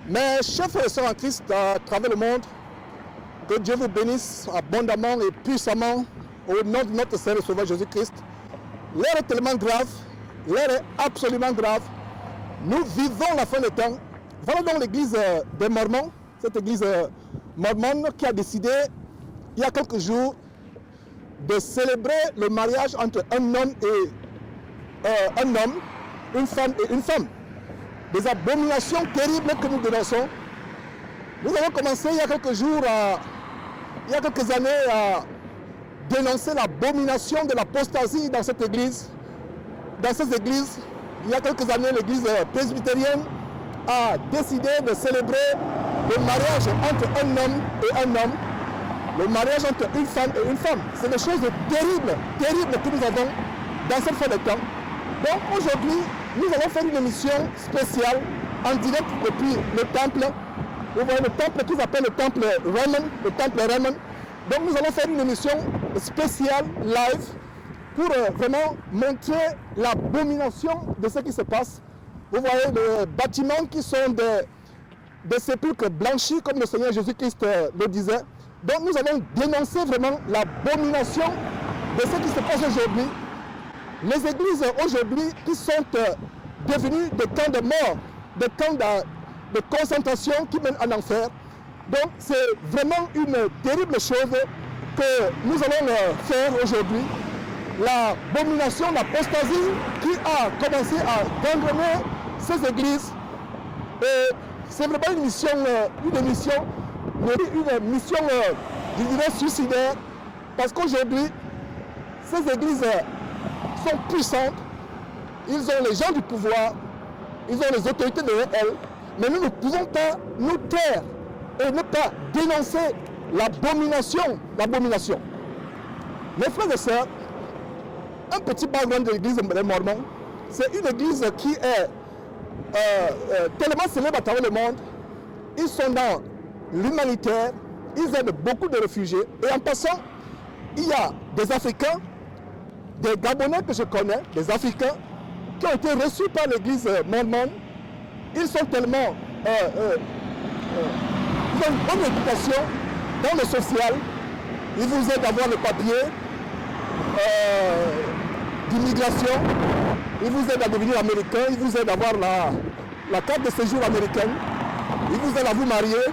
Mes chers frères et sœurs en Christ à travers le monde, que Dieu vous bénisse abondamment et puissamment au nom de notre Seigneur et Sauveur Jésus-Christ. L'heure est tellement grave, l'heure est absolument grave. Nous vivons la fin des temps. Voilà donc l'église des Mormons, cette église mormone qui a décidé, il y a quelques jours, de célébrer le mariage entre un homme et une femme et une femme. Des abominations terribles que nous dénonçons. Nous avons commencé il y a quelques jours, il y a quelques années, à dénoncer l'abomination de l'apostasie dans cette église. Dans ces églises, il y a quelques années, l'église presbytérienne a décidé de célébrer le mariage entre un homme et un homme, le mariage entre une femme et une femme. C'est des choses terribles, terribles que nous avons dans cette fin de temps. Donc aujourd'hui, nous allons faire une émission spéciale en direct depuis le temple. Vous voyez le temple qu'ils appellent le temple Raymond, le temple Raymond. Donc nous allons faire une émission spéciale live pour vraiment montrer l'abomination de ce qui se passe. Vous voyez les bâtiments qui sont des sépulcres blanchis comme le Seigneur Jésus-Christ le disait. Donc nous allons dénoncer vraiment l'abomination de ce qui se passe aujourd'hui. Les églises aujourd'hui qui sont devenues des camps de mort, des camps de concentration qui mènent en enfer. Donc c'est vraiment une terrible chose que nous allons faire aujourd'hui. L'abomination, l'apostasie qui a commencé à gangrener ces églises. Et c'est vraiment une mission, je dirais, suicidaire. Parce qu'aujourd'hui, ces églises sont puissantes, ils ont les gens du pouvoir, ils ont les autorités derrière elles, mais nous ne pouvons pas nous taire et ne pas dénoncer l'abomination. Mes frères et sœurs, un petit background de l'église des Mormons, c'est une église qui est tellement célèbre à travers le monde. Ils sont dans l'humanitaire, ils aident beaucoup de réfugiés, et en passant, il y a des Africains, des Gabonais que je connais, des Africains, qui ont été reçus par l'église mormone. Ils sont tellement... ils ont une bonne réputation dans le social. Ils vous aident à avoir le papier d'immigration. Ils vous aident à devenir américain. Ils vous aident à avoir la carte de séjour américaine. Ils vous aident à vous marier.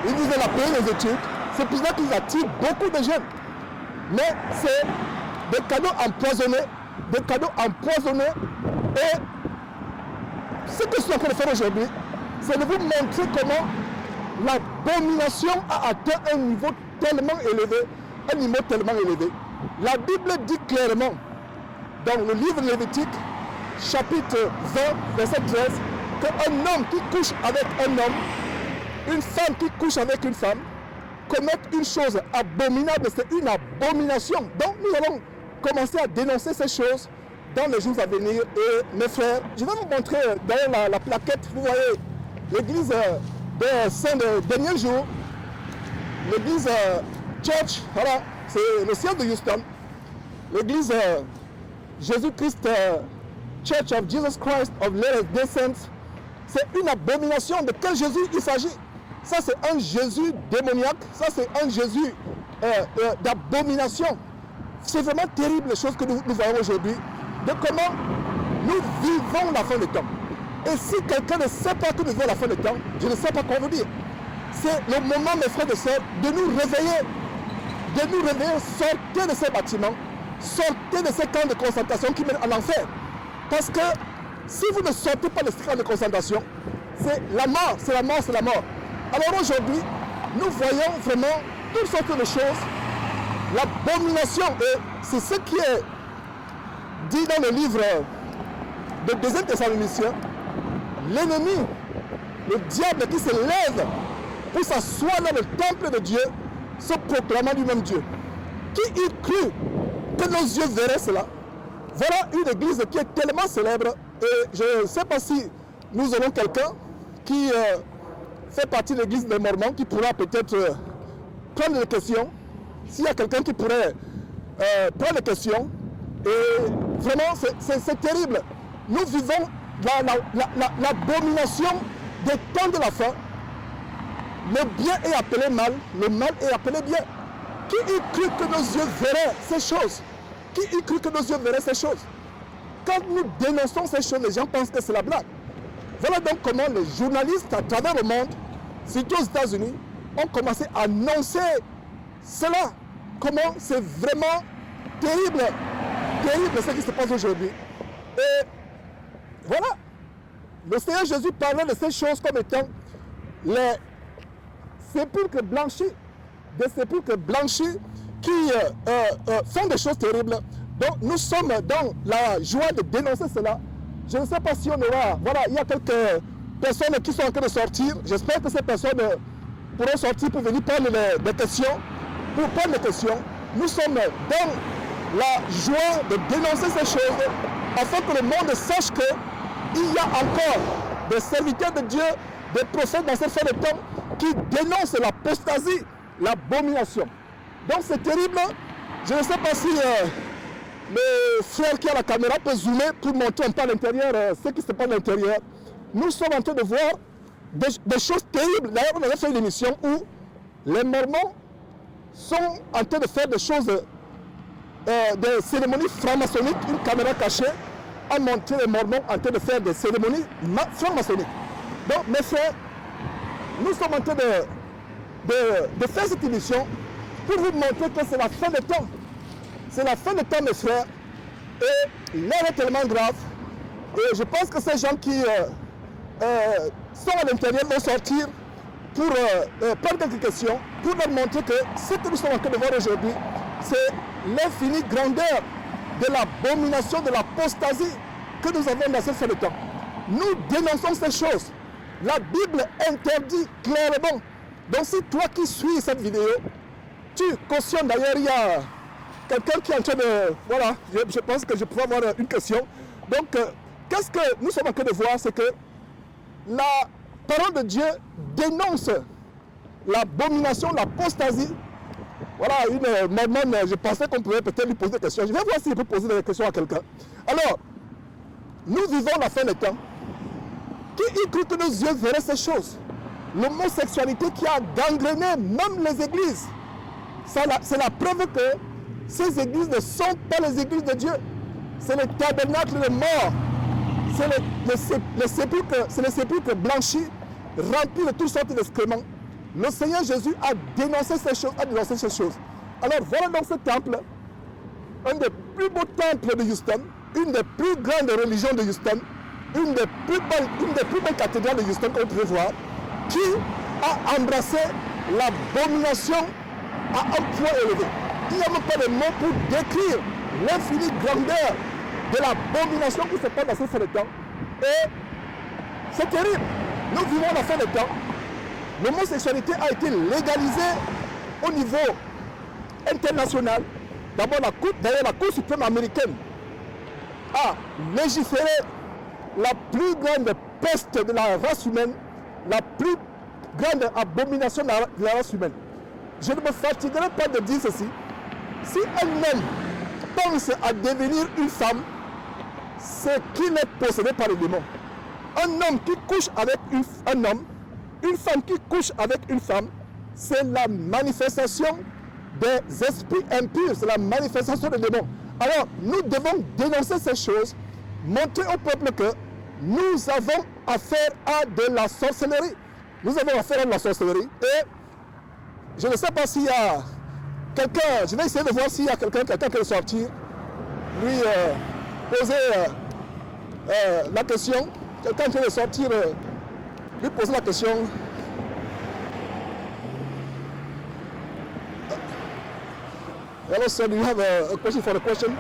Ils vous aident à payer les études. C'est pour ça qu'ils attirent beaucoup de jeunes. Mais c'est des cadeaux empoisonnés, et ce que je suis en train de faire aujourd'hui, c'est de vous montrer comment l'abomination a atteint un niveau tellement élevé, La Bible dit clairement, dans le livre Lévitique, chapitre 20, verset 13, qu'un homme qui couche avec un homme, une femme qui couche avec une femme, commettent une chose abominable, c'est une abomination. Donc nous allons commencer à dénoncer ces choses dans les jours à venir. Et mes frères, je vais vous montrer dans la plaquette, vous voyez l'église des saints des derniers jours, l'église Church, voilà, c'est le ciel de Houston, l'église Jésus-Christ Church of Jesus Christ of Latter-day Saints. C'est une abomination. De quel Jésus il s'agit? Ça c'est un Jésus démoniaque, ça c'est un Jésus d'abomination. C'est vraiment terrible les choses que nous voyons aujourd'hui, de comment nous vivons la fin des temps. Et si quelqu'un ne sait pas que nous vivons la fin des temps, je ne sais pas quoi vous dire. C'est le moment, mes frères et sœurs, de nous réveiller. Sortez de ces bâtiments, sortez de ces camps de concentration qui mènent à l'enfer. Parce que si vous ne sortez pas de ces camps de concentration, c'est la mort. Alors aujourd'hui, nous voyons vraiment toutes sortes de choses. L'abomination, et c'est ce qui est dit dans le livre de 2 Thessaloniciens. L'ennemi, le diable qui se lève pour s'asseoir dans le temple de Dieu, se proclamant lui-même Dieu. Qui eût cru que nos yeux verraient cela? Voilà une église qui est tellement célèbre, et je ne sais pas si nous aurons quelqu'un qui fait partie de l'église des Mormons qui pourra peut-être prendre des questions. S'il y a quelqu'un qui pourrait prendre des questions, et vraiment c'est terrible. Nous vivons l'abomination des temps de la fin, le bien est appelé mal, le mal est appelé bien. Qui eût cru que nos yeux verraient ces choses? Qui eût cru que nos yeux verraient ces choses? Quand nous dénonçons ces choses, les gens pensent que c'est la blague. Voilà donc comment les journalistes à travers le monde, surtout aux États-Unis, ont commencé à annoncer cela. Comment c'est vraiment terrible, terrible ce qui se passe aujourd'hui. Et voilà, le Seigneur Jésus parlait de ces choses comme étant les sépulcres blanchis, des sépulcres blanchis qui font des choses terribles. Donc nous sommes dans la joie de dénoncer cela. Je ne sais pas si on aura, voilà, il y a quelques personnes qui sont en train de sortir. J'espère que ces personnes pourront sortir pour venir prendre des questions, pour prendre des questions. Nous sommes dans la joie de dénoncer ces choses afin que le monde sache qu'il y a encore des serviteurs de Dieu, des prophètes dans cette fin de temps qui dénoncent l'apostasie, l'abomination. Donc c'est terrible. Je ne sais pas si le frère qui a la caméra peut zoomer pour montrer un peu à l'intérieur ce qui se passe à l'intérieur. Nous sommes en train de voir des choses terribles. D'ailleurs, on avait fait une émission où les Mormons sont en train de faire des choses, des cérémonies franc-maçonniques. Une caméra cachée a montré les Mormons en train de faire des cérémonies franc-maçonniques. Donc, mes frères, nous sommes en train de faire cette émission pour vous montrer que c'est la fin des temps. C'est la fin des temps, mes frères. Et l'air est tellement grave. Et je pense que ces gens qui sont à l'intérieur vont sortir pour prendre quelques questions, pour leur montrer que ce que nous sommes en train de voir aujourd'hui, c'est l'infinie grandeur de l'abomination, de l'apostasie que nous avons dans cette fin de temps. Nous dénonçons ces choses. La Bible interdit clairement. Donc si toi qui suis cette vidéo, tu cautionnes, d'ailleurs il y a quelqu'un qui est en train de... Voilà, je pense que je pourrais avoir une question. Donc, qu'est-ce que nous sommes en train de voir? C'est que la parole de Dieu dénonce l'abomination, l'apostasie. Voilà, une mormone, je pensais qu'on pouvait peut-être lui poser des questions. Je vais voir si je peux poser des questions à quelqu'un. Alors, nous vivons la fin des temps. Qui y cru que nos yeux verraient ces choses? L'homosexualité qui a gangréné même les églises. C'est la preuve que ces églises ne sont pas les églises de Dieu. C'est le tabernacle de mort. C'est les sépulcres blanchis, remplis de toutes sortes d'excréments. Le Seigneur Jésus a dénoncé ces choses. Alors voilà donc ce temple, un des plus beaux temples de Houston, une des plus grandes religions de Houston, une des plus belles cathédrales de Houston qu'on peut voir, qui a embrassé l'abomination à un point élevé. Il n'y a même pas de mots pour décrire l'infinie grandeur de l'abomination qui se passe dans cette fin de temps. Et c'est terrible. Nous vivons la fin de temps. L'homosexualité a été légalisée au niveau international. D'abord, la Cour suprême américaine a légiféré la plus grande peste de la race humaine, la plus grande abomination de la race humaine. Je ne me fatiguerai pas de dire ceci. Si un homme pense à devenir une femme, c'est qu'il est possédé par les démons. Un homme qui couche avec un homme, une femme qui couche avec une femme, c'est la manifestation des esprits impurs, c'est la manifestation des démons. Alors, nous devons dénoncer ces choses, montrer au peuple que nous avons affaire à de la sorcellerie. Nous avons affaire à de la sorcellerie. Et je ne sais pas s'il y a quelqu'un, je vais essayer de voir s'il y a quelqu'un qui est sortir, lui poser la question. Quelqu'un qui est sortir, lui poser la question. Hello, sir. Do you have a question for the question?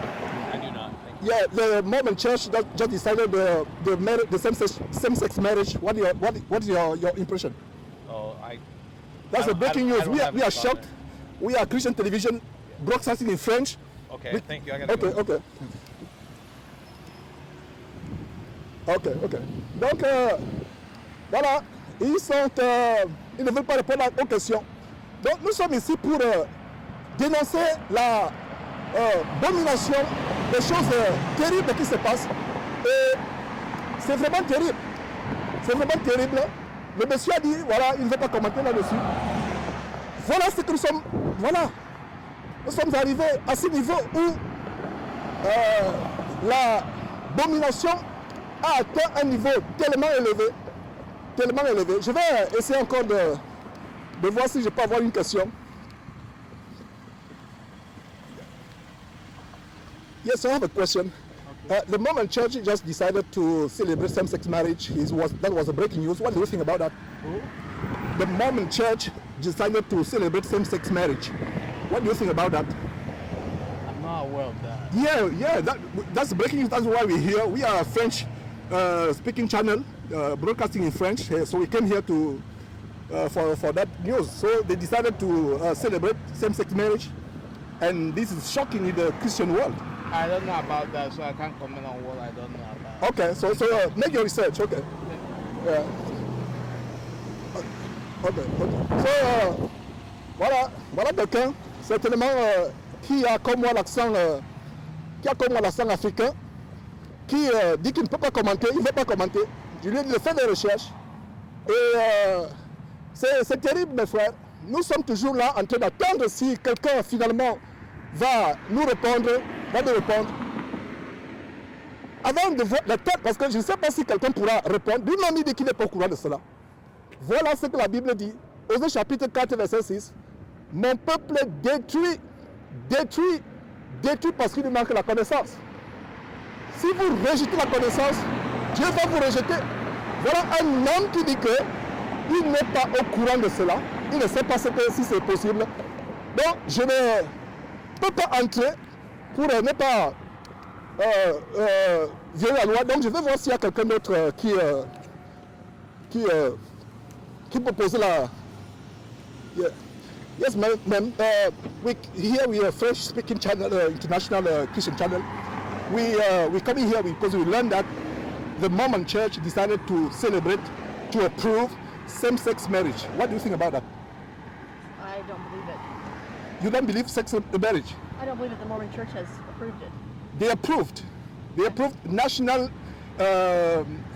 I do not. Yeah, the Mormon Church just decided the same-sex marriage. What is your impression? Oh, That's the breaking news. We are shocked. There. We are Christian television, broadcasting in French. Okay, thank you. I gotta go. Ok. Donc, voilà, ils ne veulent pas répondre aux questions. Donc, nous sommes ici pour dénoncer la domination des choses terribles qui se passent. Et c'est vraiment terrible. C'est vraiment terrible. Le monsieur a dit, voilà, il ne veut pas commenter là-dessus. Voilà ce que nous sommes, voilà. Nous sommes arrivés à ce niveau où la domination a atteint un niveau tellement élevé. Je vais essayer encore de voir si je peux avoir une question. Yes, I have a question. The Mormon Church just decided to celebrate same-sex marriage. That was a breaking news. What do you think about that? Who? The Mormon Church decided to celebrate same-sex marriage. What do you think about that? I'm not aware of that. Yeah, that's breaking news. That's why we're here. We are a French speaking channel, broadcasting in French. So we came here to for that news. So they decided to celebrate same-sex marriage, and this is shocking in the Christian world. I don't know about that, so I can't comment on what I don't know about. Okay, so make your research. Okay. Yeah. Okay. So voilà quelqu'un certainement qui a comme moi l'accent africain, qui dit qu'il ne peut pas commenter, il ne veut pas commenter. Je lui ai dit de faire des recherches. Et c'est terrible, mes frères. Nous sommes toujours là en train d'attendre si quelqu'un finalement va nous répondre. Avant de voir la tête, parce que je ne sais pas si quelqu'un pourra répondre. Lui-même il dit qu'il n'est pas au courant de cela. Voilà ce que la Bible dit. Osée chapitre 4, verset 6. Mon peuple est détruit parce qu'il lui manque la connaissance. Si vous rejetez la connaissance, Dieu va vous rejeter. Voilà un homme qui dit qu'il n'est pas au courant de cela. Il ne sait pas si c'est possible. Donc, je ne peux pas entrer pour ne pas violer la loi. Donc je vais voir s'il y a quelqu'un d'autre qui peut poser la... Yeah. Yes, ma'am. Here we are French speaking channel, international Christian channel. We come in here because we learned that the Mormon Church decided to celebrate, to approve same-sex marriage. What do you think about that? I don't believe it. You don't believe sex marriage? I don't believe that the Mormon Church has approved it. They approved national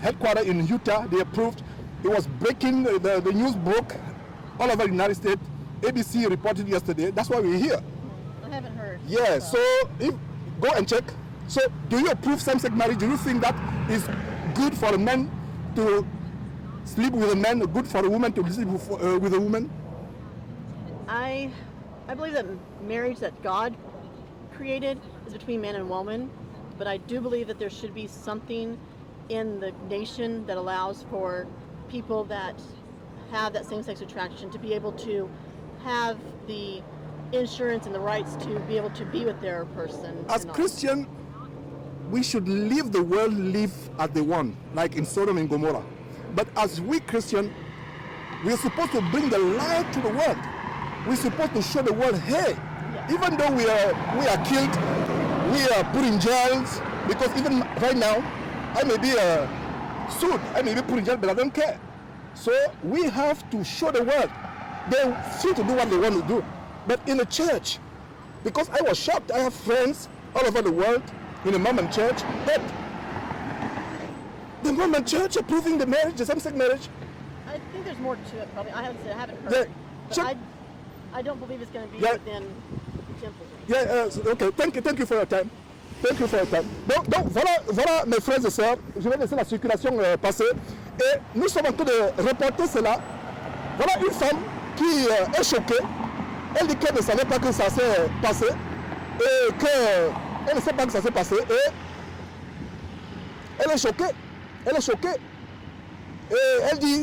headquarters in Utah. They approved. It was breaking, the news broke all over the United States. ABC reported yesterday. That's why we're here. I haven't heard. Yeah, so go and check. So do you approve same-sex marriage? Do you think that is good for a man to sleep with a man, good for a woman to sleep with a woman? I believe that marriage that God created is between man and woman, but I do believe that there should be something in the nation that allows for people that have that same-sex attraction to be able to have the insurance and the rights to be able to be with their person. As Christian, we should leave the world live as they want, like in Sodom and Gomorrah. But as we Christian, we're supposed to bring the light to the world. We're supposed to show the world, hey, even though we are killed, we are put in jails, because even right now, I may be sued, I may be put in jail, but I don't care. So we have to show the world. They're free to do what they want to do. But in the church, because I was shocked, I have friends all over the world in the Mormon church, but the Mormon church approving the marriage, the same-sex marriage. I think there's more to it, probably. I haven't heard. Yeah, But sure. I don't believe it's going to be Yeah. within temple. Yeah, okay, thank you for your time. Thank you for your time. Donc voilà mes frères et sœurs, je vais laisser la circulation passer. Et nous sommes en train de reporter cela. Voilà une femme qui est choquée. Elle dit qu'elle ne savait pas que ça s'est passé. Et qu'elle ne sait pas que ça s'est passé. Et elle est choquée. Et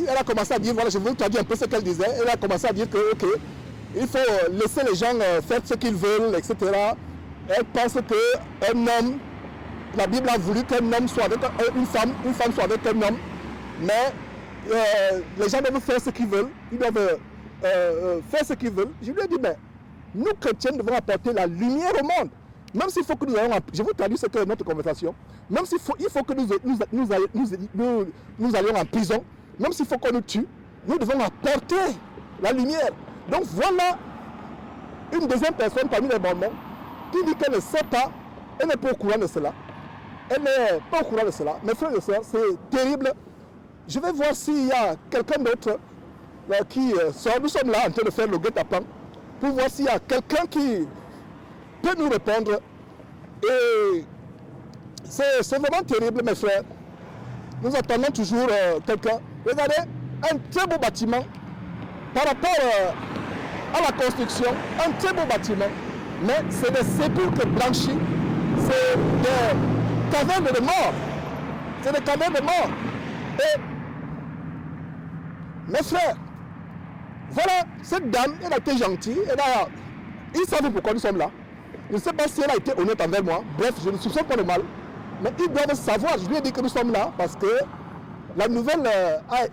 elle a commencé à dire, voilà, je vais vous traduire un peu ce qu'elle disait. Elle a commencé à dire que, ok, il faut laisser les gens faire ce qu'ils veulent, etc. Elle pense qu'un homme, la Bible a voulu qu'un homme soit avec une femme soit avec un homme, mais les gens doivent faire ce qu'ils veulent, ils doivent faire ce qu'ils veulent. Je lui ai dit, mais nous chrétiens devons apporter la lumière au monde. Même s'il faut que nous ayons, je vous traduis ce que notre conversation, même s'il faut, il faut que nous allions en prison, même s'il faut qu'on nous tue, nous devons apporter la lumière. Donc voilà une deuxième personne parmi les Mormons qui dit qu'elle ne sait pas, elle n'est pas au courant de cela. Elle n'est pas au courant de cela. Mes frères et sœurs, c'est terrible. je vais voir s'il y a quelqu'un d'autre qui sort. Nous sommes là en train de faire le guet-apens pour voir s'il y a quelqu'un qui peut nous répondre. Et c'est vraiment terrible, mes frères. Nous attendons toujours quelqu'un. Regardez, un très beau bâtiment par rapport à la construction, un très beau bâtiment, mais c'est des sépulcres blanchis, c'est des cavernes de mort. C'est des cavernes de mort. Et mes frères, voilà, cette dame, elle a été gentille, ils savent pourquoi nous sommes là. Je ne sais pas si elle a été honnête envers moi, bref, je ne soupçonne pas le mal, mais ils doivent savoir, je lui ai dit que nous sommes là parce que la nouvelle a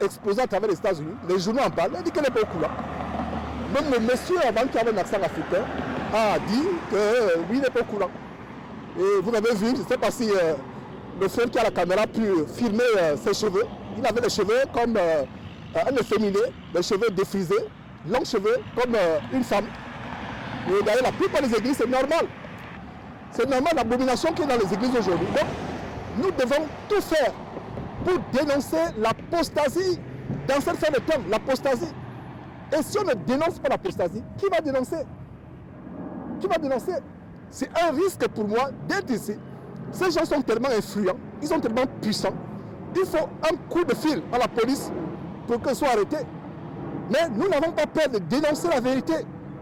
explosé à travers les États-Unis, les journaux en parlent, elle dit qu'elle n'est pas au courant. Même le monsieur avant qui avait un accent africain a dit que lui n'est pas au courant. Et vous avez vu, je ne sais pas si le frère qui a la caméra a pu filmer ses cheveux. Il avait les cheveux comme un efféminé, les cheveux défrisés, longs cheveux comme une femme. Et d'ailleurs, la plupart des églises, c'est normal. C'est normal l'abomination qui est dans les églises aujourd'hui. Donc, nous devons tout faire pour dénoncer l'apostasie dans cette fin de temps, l'apostasie. Et si on ne dénonce pas l'apostasie, qui va dénoncer? Qui va dénoncer? C'est un risque pour moi d'être ici. Ces gens sont tellement influents, ils sont tellement puissants. Il faut un coup de fil à la police pour qu'ils soient arrêtés. Mais nous n'avons pas peur de dénoncer la vérité.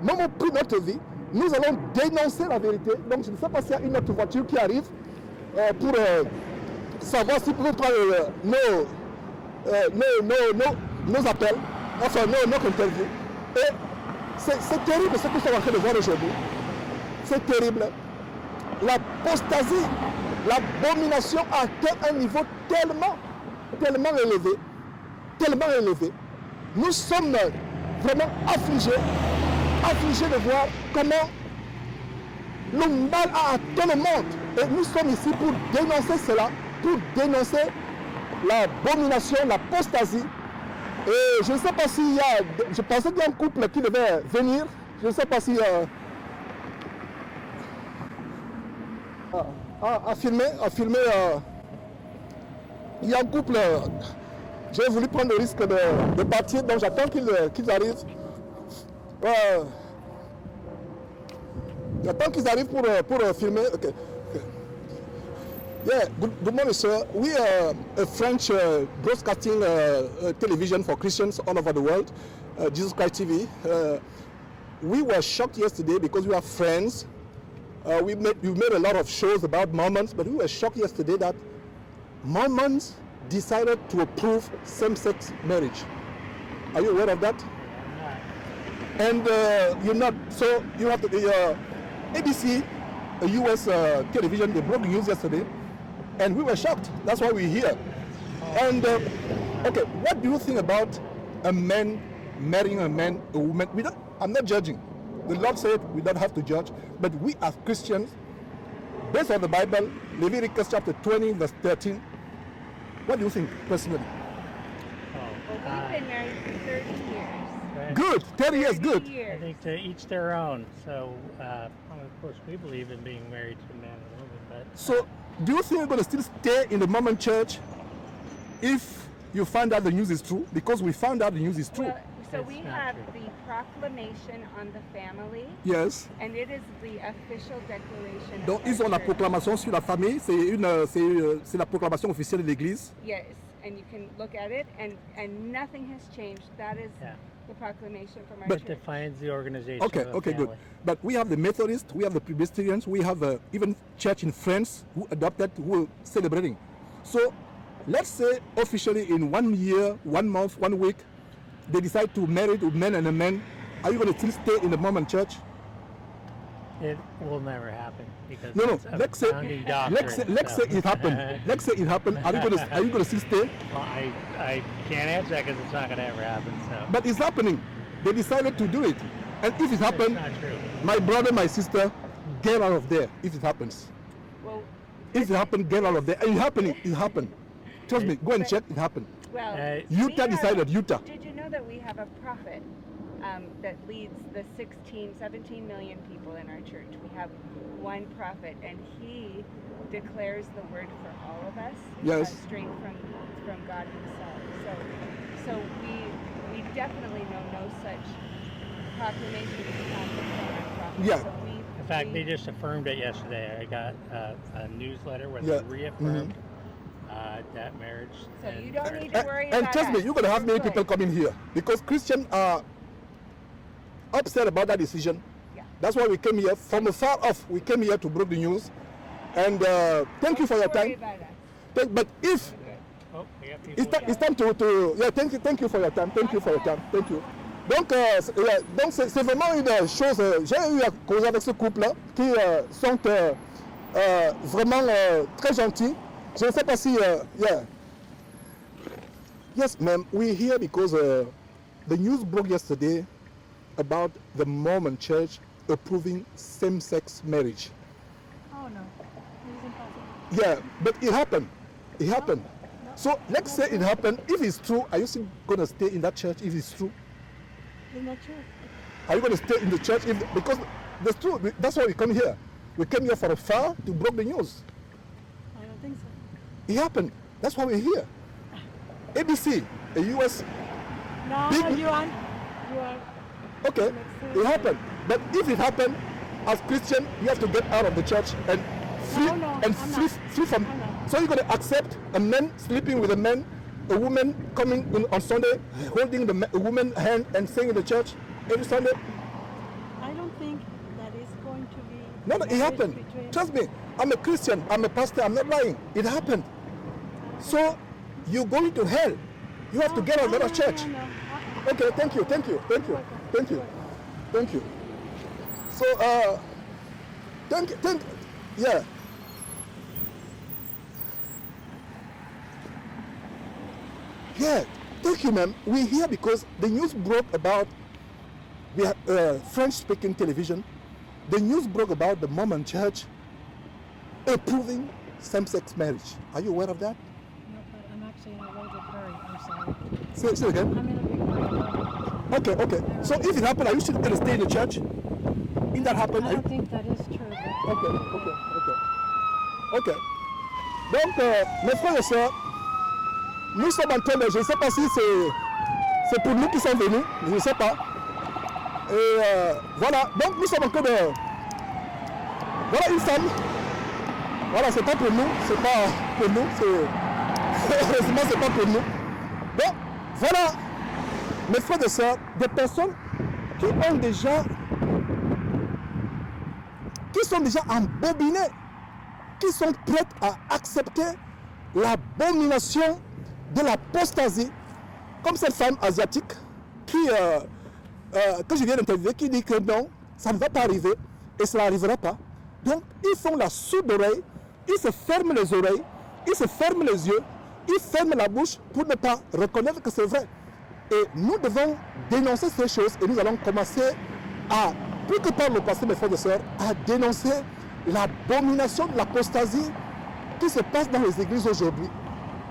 Même au prix de notre vie, nous allons dénoncer la vérité. Donc je ne sais pas s'il y a une autre voiture qui arrive pour savoir si nous prendre nos appels, enfin notre interview. Et c'est terrible ce que nous sommes en train de voir aujourd'hui. C'est terrible. L'apostasie, l'abomination a atteint un niveau tellement élevé. Nous sommes vraiment affligés de voir comment le mal a atteint le monde. Et nous sommes ici pour dénoncer cela, pour dénoncer l'abomination, l'apostasie. Et je ne sais pas s'il y a... Je pensais qu'il y a un couple qui devait venir. Je ne sais pas si... à filmer. Il y a un couple... J'ai voulu prendre le risque de partir, donc j'attends qu'ils arrivent. J'attends qu'ils arrivent pour filmer. Okay. Yeah, good morning, sir. We are a French broadcasting television for Christians all over the world, Jesus Christ TV. We were shocked yesterday because we are friends. We made a lot of shows about Mormons, but we were shocked yesterday that Mormons decided to approve same-sex marriage. Are you aware of that? And you're not, so you have the ABC, a US television, they broke the news yesterday, and we were shocked. That's why we're here. And okay, what do you think about a man marrying a woman? I'm not judging. The Lord said we don't have to judge, but we as Christians, based on the Bible, Leviticus chapter 20, verse 13, what do you think personally? Well, we've been married for 30 years. Right. Good, 30 years, good. I think to each their own. So, of course, we believe in being married to a man and a woman, but... So, do you think you're going to still stay in the Mormon church if you find out the news is true? Because we found out the news is true. Well, so It's we not have true. the proclamation on the family, Yes. and it is the official declaration Donc, of ils our ont la church. proclamation sur la famille. C'est la proclamation officielle de l'Église. Yes, and you can look at it, and nothing has changed. That is Yeah. the proclamation from our But- church. defines the organization Okay, of the okay, good. family. But we have the Methodists, we have the Presbyterians, we have even church in France who adopted, who are celebrating. So, let's say officially in 1 year, 1 month, 1 week, they decide to marry a man and a man. Are you going to still stay in the Mormon church? It will never happen because No, no. it's a Let's say, founding doctrine. let's say it happened. Let's say it happened. Are you going to still stay? Well, I can't answer that because it's not going to ever happen. So, But it's happening. They decided to do it, and if it it's happened, not true. my brother, my sister, get out of there. If it happens, Well, if it happened, get out of there. And it happened. It happened. Trust me. Go and check. It happened. well, Uh, we Utah have- decided. Utah. Did you know that we have a prophet that leads the 16, 17 million people in our church. We have one prophet, and he declares the word for all of us. Yes. Straight from God himself. So we definitely know no such proclamation from our prophet. Yeah. So In fact, they just affirmed it yesterday. I got a newsletter where Yeah. they reaffirmed that marriage. So and you don't marriage- need to worry And about trust me, us. you're going to have many We're people good. coming here because Christians are upset about that decision. Yeah. That's why we came here from afar off. We came here to break the news. And thank you for your Don't worry time. about us. But if Oh, we got people. it's time to yeah, thank you for your time. Thank you for your time. Thank you. Donc, donc c'est vraiment une chose. J'ai eu à causer avec ce couple qui sont vraiment très gentils. Je ne sais pas si yeah. Yes, ma'am. We're here because the news broke yesterday about the Mormon Church approving same-sex marriage. Oh no, it is impossible. Yeah, but it happened. It happened. So let's say it happened. If it's true, are you still gonna stay in that church? If it's true, Isn't that true? are you gonna stay in the church? Because that's true. That's why we come here. We came here from afar to break the news. I don't think so. It happened. That's why we're here. ABC, a U.S. No, Big- you are. Okay, it happened. But if it happened, as Christian, you have to get out of the church and free No, and I'm free, not. free from. I'm not. So you're gonna accept a man sleeping with a man, a woman coming in on Sunday, holding a woman's hand and saying in the church every Sunday. I don't think that is going to be. No, it marriage happened. between- Trust me, I'm a Christian, I'm a pastor, I'm not lying. It happened. So you're going to hell. You have to get out of that church. No. Okay, thank you. So, yeah. Yeah, thank you, ma'am. We're here because the news broke about French-speaking television. The news broke about the Mormon Church approving same-sex marriage. Are you aware of that? No, but I'm actually in a really big hurry. I'm sorry. Say it again. I'm in a big hurry. Okay. So if it happened, are you still going to stay in the church? If that happened, I don't think that is true. But Ok. Donc, mes frères et sœurs, nous sommes en train de, je ne sais pas si c'est pour nous qui sommes venus, je ne sais pas. Et voilà, donc nous sommes en train de, voilà une femme, voilà, c'est pas pour nous, heureusement c'est pas pour nous. Donc, voilà, mes frères et sœurs, des personnes qui sont déjà embobinées, qui sont prêtes à accepter l'abomination de l'apostasie, comme cette femme asiatique que je viens d'interviewer, qui dit que non, ça ne va pas arriver et cela n'arrivera pas. Donc, ils font la sourde oreille, ils se ferment les oreilles, ils se ferment les yeux, ils ferment la bouche pour ne pas reconnaître que c'est vrai. Et nous devons dénoncer ces choses et nous allons commencer à, plus que par le passé, mes frères et sœurs, à dénoncer l'abomination de l'apostasie qui se passe dans les églises aujourd'hui.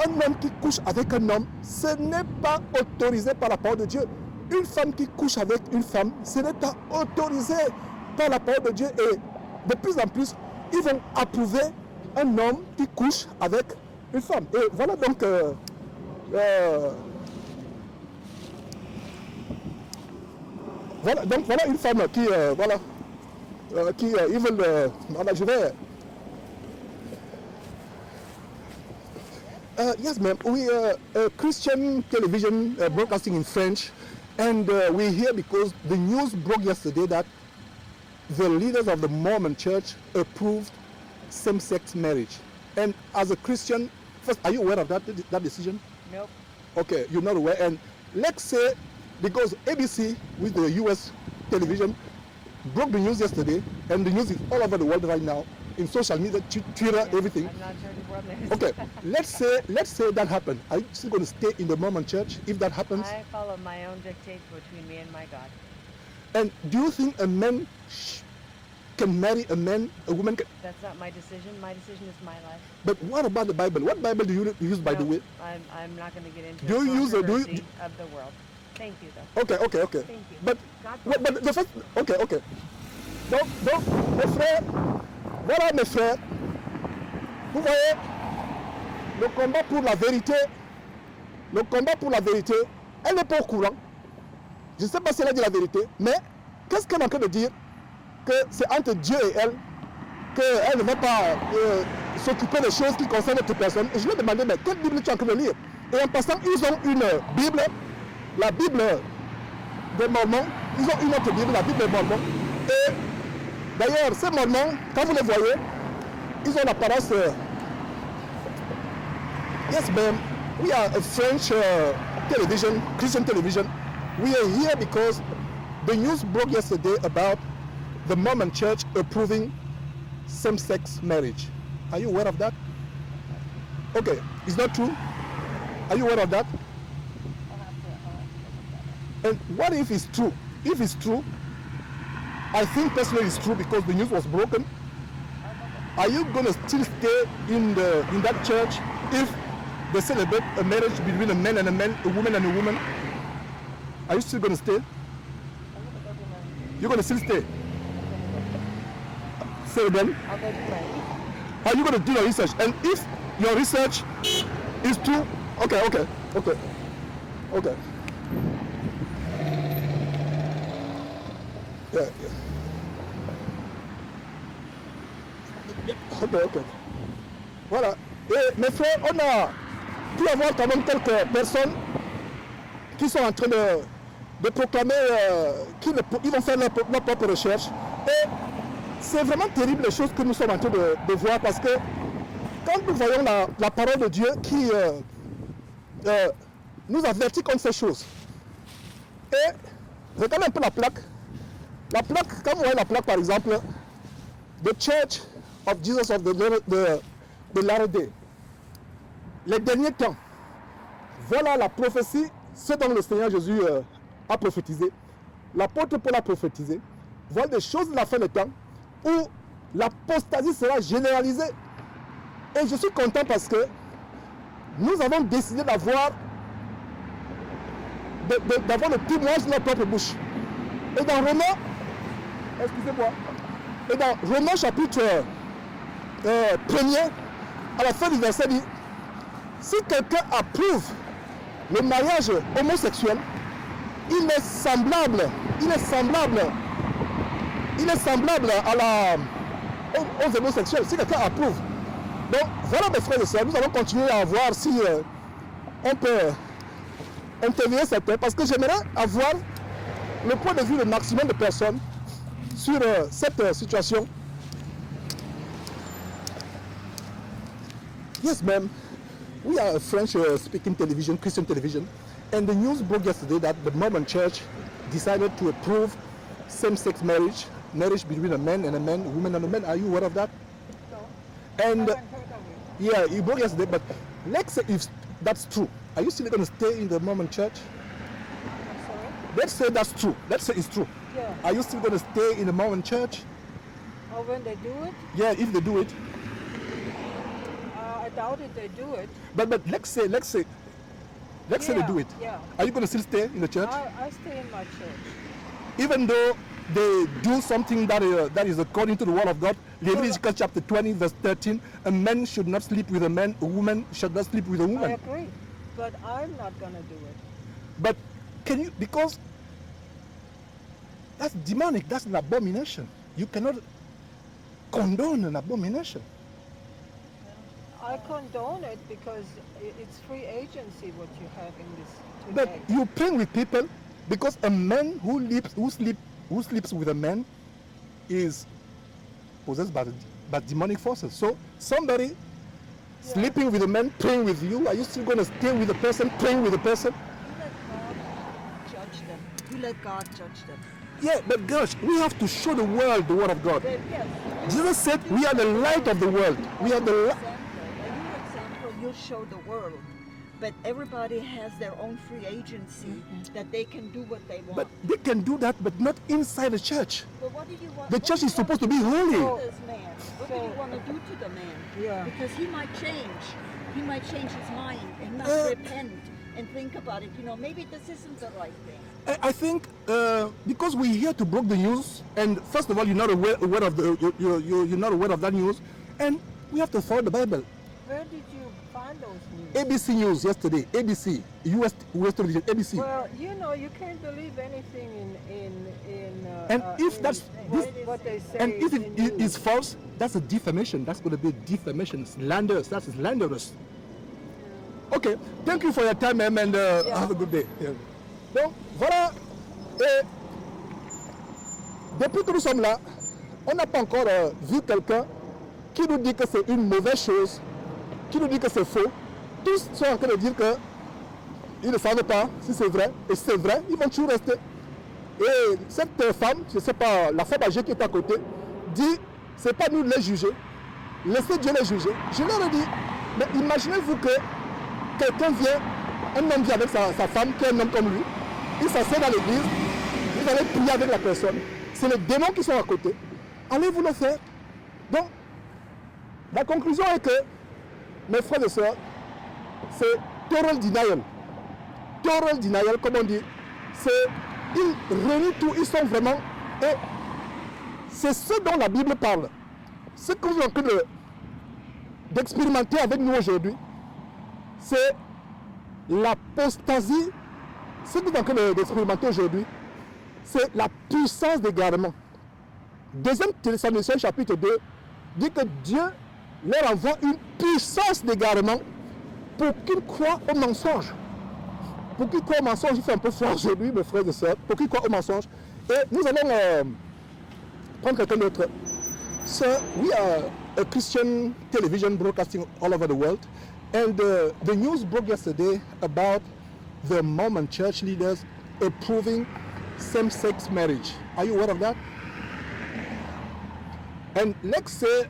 Un homme qui couche avec un homme, ce n'est pas autorisé par la parole de Dieu. Une femme qui couche avec une femme, ce n'est pas autorisé par la parole de Dieu. Et de plus en plus, ils vont approuver un homme qui couche avec une femme. Et voilà donc... voilà une femme qui, ils veulent, voilà, je vais... yes, ma'am. We are Christian television broadcasting in French, and we're here because the news broke yesterday that the leaders of the Mormon Church approved same-sex marriage. And as a Christian, first, are you aware of that decision? Nope. Okay, you're not aware. And let's say, because ABC with the US television broke the news yesterday, and the news is all over the world right now, in social media, Twitter, everything. I'm not sure the world knows. Okay, let's say that happened. Are you still going to stay in the Mormon Church if that happens? I follow my own dictates between me and my God. And do you think a man can marry a man, a woman can? That's not my decision. My decision is my life. But what about the Bible? What Bible do you use, by the No, way? I'm not going to get into Do the you use a- do you- controversy of the world. Thank you, though. Okay. Thank you. But, God but the first, okay. Donc, mes frères, voilà mes frères. Vous voyez, le combat pour la vérité, elle n'est pas au courant. Je ne sais pas si elle a dit la vérité, mais qu'est-ce qu'elle est en train de dire? Que c'est entre Dieu et elle, qu'elle ne va pas s'occuper des choses qui concernent notre personne. Et je lui ai demandé, mais quelle Bible tu es en train de lire? Et en passant, ils ont une Bible, la Bible des Mormons. Ils ont une autre Bible, la Bible des Mormons. Et d'ailleurs, ces Mormons, quand vous les voyez, ils ont l'apparence. Yes, ma'am. We are a French television, Christian television. We are here because the news broke yesterday about the Mormon Church approving same-sex marriage. Are you aware of that? Okay, it's not true. Are you aware of that? And what if it's true? If it's true, I think personally it's true because the news was broken. Are you going to still stay in that church if they celebrate a marriage between a man and a man, a woman and a woman? Are you still going to stay? You're going to still stay? Say again? Are you going to do your research? And if your research is true, okay. Yeah. Ok. Voilà. Et mes frères, on a pu avoir quand même quelques personnes qui sont en train de proclamer qu'ils vont faire leur propre recherche. Et c'est vraiment terrible les choses que nous sommes en train de voir parce que quand nous voyons la parole de Dieu qui nous avertit contre ces choses. Et regardez un peu la plaque. La plaque, quand vous voyez la plaque par exemple, The Church of Jesus of the Latter Day. Les derniers temps. Voilà la prophétie, ce dont le Seigneur Jésus a prophétisé. L'apôtre Paul a prophétisé. Voilà des choses de la fin des temps où l'apostasie sera généralisée. Et je suis content parce que nous avons décidé d'avoir le témoignage de notre propre bouche. Et dans Romains, et dans Romains chapitre 1er, à la fin du verset dit, si quelqu'un approuve le mariage homosexuel, il est semblable aux homosexuels, si quelqu'un approuve. Donc voilà mes frères et sœurs, nous allons continuer à voir si on peut intervenir certains, parce que j'aimerais avoir le point de vue du maximum de personnes sur cette situation. Yes, ma'am. We are a French-speaking television, Christian television, and the news broke yesterday that the Mormon Church decided to approve same-sex marriage between a man and a man, a woman and a man. Are you aware of that? No. And I haven't heard of it. yeah, it broke yesterday, but let's say if that's true, are you still going to stay in the Mormon Church? I'm sorry? Let's say that's true. Let's say it's true. Yeah. Are you still going to stay in the Mormon Church? Or when they do it, Yeah, if they do it. I doubt it they do it. But let's say they do it. Yeah. Are you going to still stay in the church? I stay in my church. Even though they do something that is according to the word of God, Leviticus chapter 20 verse 13, a man should not sleep with a man, a woman should not sleep with a I woman. agree. But I'm not going to do it. But can you, because that's demonic, that's an abomination. You cannot condone an abomination. I condone it because it's free agency what you have in this But today. you praying with people because a man who sleeps with a man is possessed by demonic forces. So somebody sleeping with a man, praying with you, are you still going to stay with the person, praying with the person? You let God judge them. You let God judge them. Yeah, but gosh, we have to show the world the word of God. Yes. Jesus said we are the light of the world. We are the light. Example, you'll show the world, but everybody has their own free agency that they can do what they want. But they can do that, but not inside the church. But what do you want? The what church do you is supposed to want be holy. do to this man? What do you want to do to the man? Yeah. Because he might change. He might change his mind and not repent and think about it. You know, maybe this isn't the right thing. I think because we're here to break the news, and first of all, you're not aware of you're not aware of that news, and we have to follow the Bible. Where did you find those news? ABC News yesterday, ABC, US television, ABC. Well, you know, you can't believe anything And if that's this, what they say. and if in it news. is false, that's a defamation. That's going to be defamation, slanderous. That's slanderous. Okay, thank you for your time, ma'am, and have a good day. Yeah. Donc voilà. Et depuis que nous sommes là, on n'a pas encore vu quelqu'un qui nous dit que c'est une mauvaise chose, qui nous dit que c'est faux. Tous sont en train de dire que ils ne savent pas si c'est vrai. Et si c'est vrai, ils vont toujours rester. Et cette femme, je ne sais pas, la femme âgée qui est à côté, dit, c'est pas nous de les juger. Laissez Dieu les juger. Je leur ai dit, mais imaginez-vous que quelqu'un vient, un homme vient avec sa femme, qui est un homme comme lui, il s'assied dans l'église, vous allez prier avec la personne. C'est les démons qui sont à côté. Allez-vous le faire. Donc, la conclusion est que, mes frères et sœurs, c'est total denial. Total denial, comme on dit. C'est, ils renient tout, ils sont vraiment... Et c'est ce dont la Bible parle. Ce que vous êtes en train d'expérimenter avec nous aujourd'hui, c'est l'apostasie. Ce que vous êtes en train d'expérimenter aujourd'hui, c'est la puissance d'égarement. Deuxième Thessaloniciens chapitre 2 dit que Dieu leur envoie une puissance d'égarement pour qu'ils croient au mensonge. Pour qu'ils croient au mensonge, il fait un peu froid aujourd'hui, mes frères et sœurs, pour qu'ils croient au mensonge. Et nous allons prendre quelqu'un d'autre. So, we are a Christian television broadcasting all over the world. And the news broke yesterday about the Mormon church leaders approving same-sex marriage. Are you aware of that? And let's say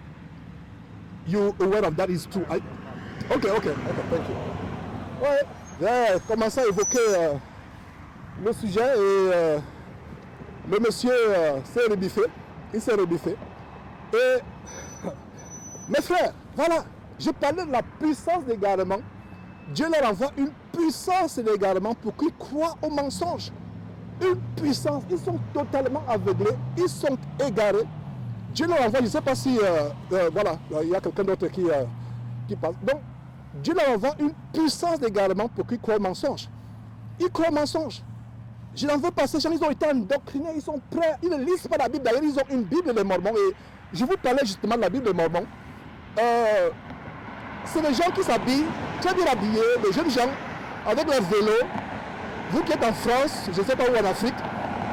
you're aware of that is true. Okay, thank you. Ouais, j'ai commencé à évoquer le sujet et le monsieur s'est rebiffé. Il s'est rebiffé. Et mes frères, voilà, je parlais de la puissance d'égarement. Dieu leur envoie une puissance d'égarement pour qu'ils croient au mensonge. Une puissance, ils sont totalement aveuglés, ils sont égarés. Dieu leur envoie, je ne sais pas si, voilà, il y a quelqu'un d'autre qui parle. Donc, Dieu leur envoie une puissance d'égarement pour qu'ils croient au mensonge. Ils croient au mensonge. Je n'en veux pas, ces gens, ils ont été endoctrinés, ils sont prêts, ils ne lisent pas la Bible. D'ailleurs, ils ont une Bible des Mormons. Et je vous parlais justement de la Bible des Mormons. C'est des gens qui s'habillent, très bien habillés, des jeunes gens, avec leur vélo. Vous qui êtes en France, je ne sais pas où en Afrique,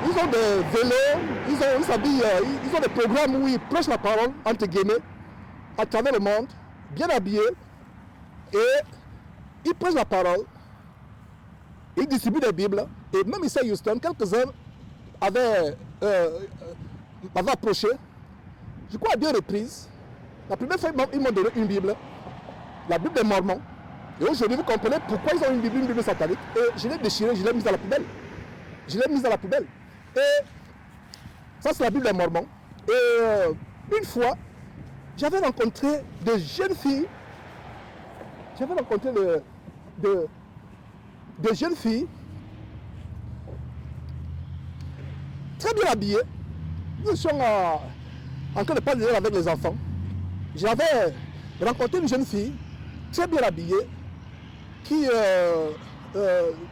ils ont des vélos, ils s'habillent, ils ont des programmes où ils prêchent la parole, entre guillemets, à travers le monde, bien habillés. Et ils prêchent la parole, ils distribuent des Bibles. Et même ici à Houston, quelques-uns m'avaient approché, je crois à 2 reprises. La première fois, ils m'ont donné une Bible, la Bible des Mormons. Et aujourd'hui, vous comprenez pourquoi ils ont une Bible satanique. Et je l'ai déchirée, je l'ai mise à la poubelle. Et ça, c'est la Bible des Mormons. Et une fois, j'avais rencontré de jeunes filles. J'avais rencontré de jeunes filles très bien habillées. Ils sont en train de parler avec les enfants. J'avais rencontré une jeune fille très bien habillée qui,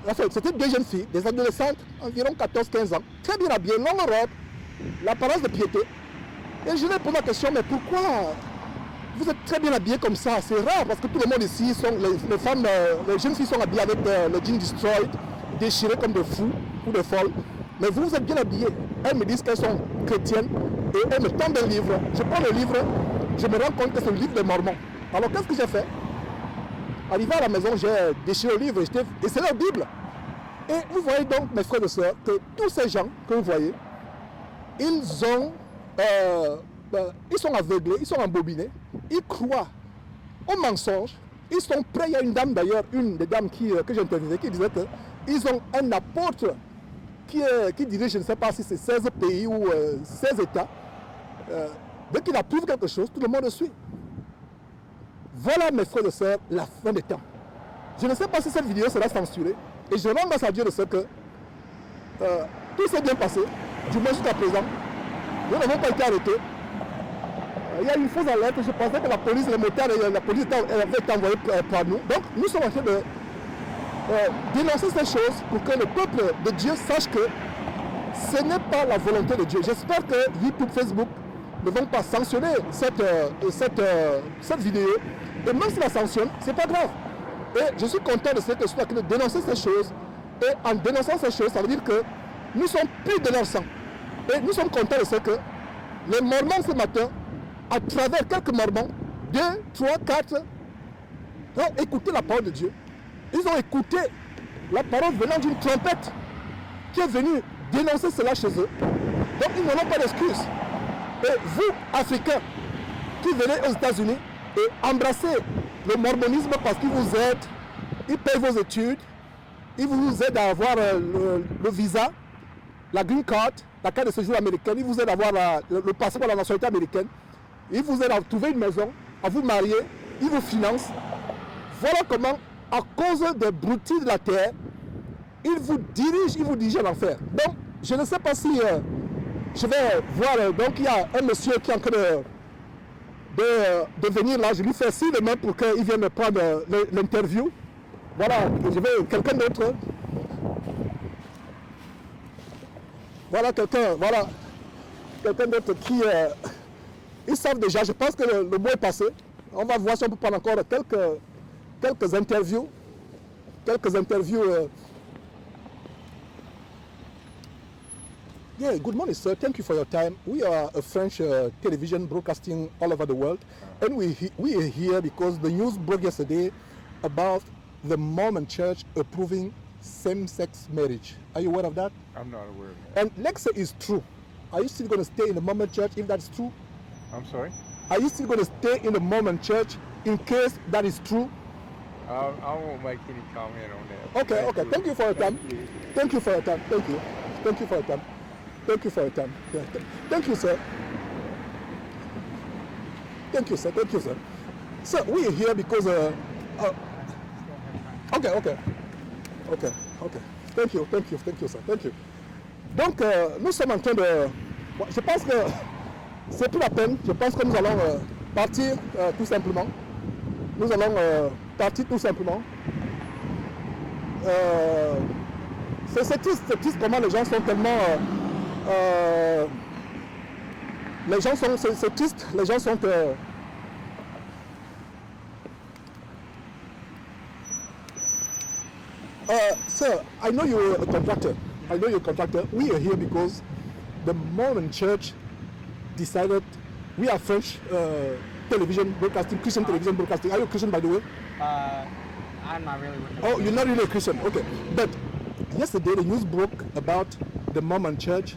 enfin, c'était 2 jeunes filles, des adolescentes, environ 14-15 ans, très bien habillées, longue robe, l'apparence de piété. Et je lui ai posé la question, mais pourquoi vous êtes très bien habillés comme ça? C'est rare parce que tout le monde ici, les femmes, les jeunes filles sont habillées avec le jean destroyed, déchirés comme des fous ou des folles. Mais vous êtes bien habillés. Elles me disent qu'elles sont chrétiennes et elles me tendent un livre. Je prends le livre, je me rends compte que c'est le livre des Mormons. Alors qu'est-ce que j'ai fait? Arrivé à la maison, j'ai déchiré le livre et c'est leur Bible. Et vous voyez donc, mes frères et sœurs, que tous ces gens que vous voyez, ils sont aveuglés, ils sont embobinés, ils croient au mensonge, ils sont prêts. Il y a une dame d'ailleurs, une des dames que j'ai interviewée, qui disait qu'ils ont un apôtre qui dirige, je ne sais pas si c'est 16 pays ou 16 États. Dès qu'il approuve quelque chose, tout le monde le suit. Voilà, mes frères et sœurs, la fin des temps. Je ne sais pas si cette vidéo sera censurée. Et je rends grâce à Dieu de ce que tout s'est bien passé. Du moins jusqu'à présent. Nous n'avons pas été arrêtés. Il y a une fausse alerte. Je pensais que la police, les motards, la police avait été envoyée par nous. Donc nous sommes en train de dénoncer ces choses pour que le peuple de Dieu sache que ce n'est pas la volonté de Dieu. J'espère que YouTube, Facebook ne vont pas sanctionner cette vidéo. Et même si la sanctionne, c'est pas grave. Et je suis content de ce que je suis en train de dénoncer ces choses. Et en dénonçant ces choses, ça veut dire que nous sommes plus de leur sang. Et nous sommes contents de ce que les Mormons ce matin, à travers quelques Mormons, 2, 3, 4, ont écouté la parole de Dieu. Ils ont écouté la parole venant d'une trompette qui est venue dénoncer cela chez eux. Donc ils n'en ont pas d'excuses. Et vous, Africains, qui venez aux États-Unis et embrassez le mormonisme parce qu'il vous aide, il paye vos études, il vous aide à avoir le visa, la green card, la carte de séjour américaine, il vous aide à avoir le passeport de la nationalité américaine, il vous aide à trouver une maison, à vous marier, il vous finance. Voilà comment, à cause des broutilles de la terre, il vous dirige à l'enfer. Donc, je ne sais pas si je vais voir, donc il y a un monsieur qui est en train de venir là, je lui fais signe de main pour qu'il vienne me prendre l'interview. Voilà, je vais, quelqu'un d'autre. Voilà quelqu'un d'autre qui, ils savent déjà, je pense que le mot est passé. On va voir si on peut prendre encore quelques interviews. Yeah, good morning, sir. Thank you for your time. We are a French television broadcasting all over the world, and we are here because the news broke yesterday about the Mormon Church approving same-sex marriage. Are you aware of that? I'm not aware of that. And let's say it's true. Are you still going to stay in the Mormon Church if that's true? I'm sorry? Are you still going to stay in the Mormon Church in case that is true? I won't make any comment on that. Okay. Thank you for your time. Thank you for your time. Thank you. Thank you for your time. Thank you for your time. Yeah. Thank you, sir. Thank you, sir. Thank you, sir. Sir, we are here because Okay. Thank you, sir. Thank you. Donc, nous sommes en train de... Je pense que c'est plus la peine. Je pense que nous allons partir tout simplement. Nous allons partir tout simplement. C'est triste comment les gens sont tellement... les gens sont... C'est triste. Les gens sont... Sir, I know you're a contractor. We are here because the Mormon Church decided, we are French television broadcasting, Christian television broadcasting. Are you a Christian, by the way? I'm not really. Oh, you're not really a Christian, okay. But yesterday the news broke about the Mormon Church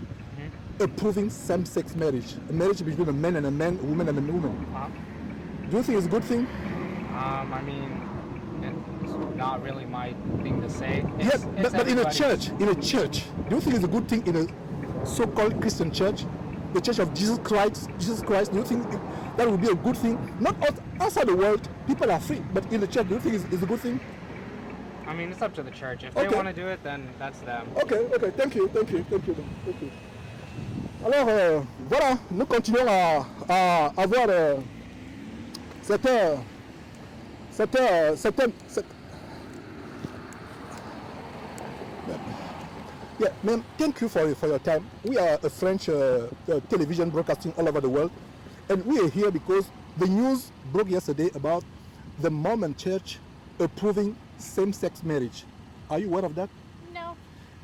approving same-sex marriage, a marriage between a man and a man, a woman and a woman. Do you think it's a good thing? I mean, it's not really my thing to say. Yes, but in a church, do you think it's a good thing in a so-called Christian church, the Church of Jesus Christ? Do you think that would be a good thing? Not outside the world, people are free, but in the church, do you think it's a good thing? I mean, it's up to the church. If they want to do it, then that's them. Okay, thank you. Alors, voilà, nous continuons à avoir Yeah, ma'am, thank you for your time. We are a French television broadcasting all over the world, and we are here because the news broke yesterday about the Mormon Church approving same-sex marriage. Are you aware of that? No.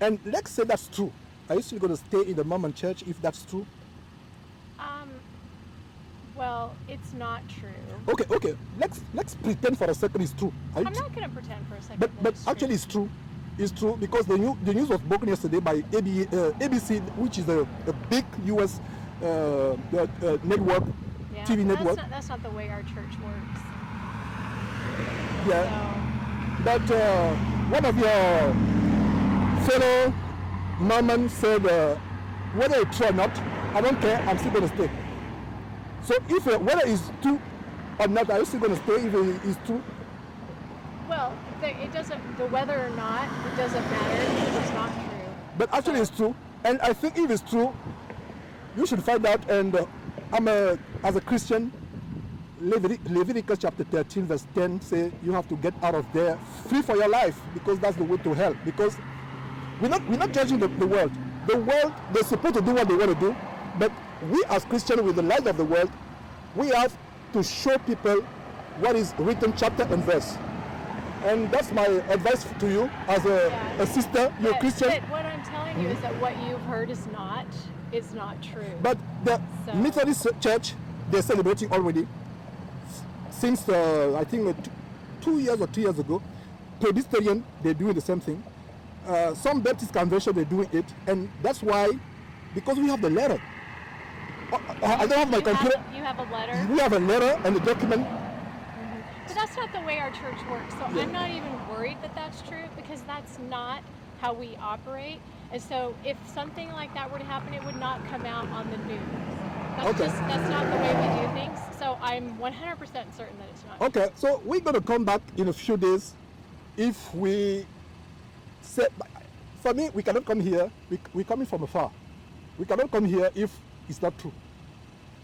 And let's say that's true. Are you still going to stay in the Mormon Church if that's true? Well, it's not true. Okay. Let's pretend for a second it's true. I'm not going to pretend for a second. But actually, it's true. It's true because the news was broken yesterday by ABC, which is a big U.S. Network, Yeah, TV network. That's not the way our church works. Yeah. So, But one of your fellow Mormons said, whether it's true or not, I don't care. I'm still going to stay. So if whether it's true or not, are you still going to stay if it's true? well, it doesn't, the whether or not, it doesn't matter because it's not true. But actually it's true. And I think if it's true, you should find out. And as a Christian, Leviticus chapter 13 verse 10 say you have to get out of there free for your life, because that's the way to hell. Because we're not judging the world. The world, they're supposed to do what they want to do, but we as Christians, with the light of the world, we have to show people what is written chapter and verse. And that's my advice to you as a sister. You're a Christian. But what I'm telling you is that what you've heard is not true. But the Methodist Church, they're celebrating already since I think 2 years or 3 years ago. Presbyterian, they're doing the same thing. Some Baptist convention, they're doing it, and that's why, because we have the letter. I don't have my computer. You have a letter? We have a letter and a document. But that's not the way our church works. So I'm not even worried that that's true, because that's not how we operate. And so if something like that were to happen, it would not come out on the news. That's not the way we do things. So I'm 100% certain that it's not. Okay, so we're going to come back in a few days. If we say, for me, we cannot come here. We're coming from afar. We cannot come here if it's not true.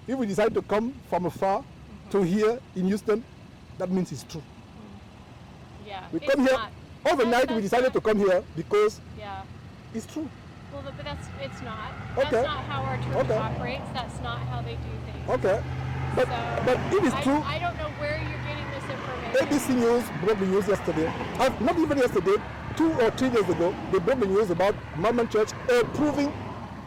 If we decide to come from afar to here in Houston, that means it's true. Yeah. We come here overnight. We decided to come here because it's true. Well, but it's not. Okay. That's not how our church operates. That's not how they do things. Okay. But it is true. I don't know where you're getting this information. ABC News broke the news yesterday. Not even yesterday, 2 or 3 days ago, they broke the news about Mormon Church approving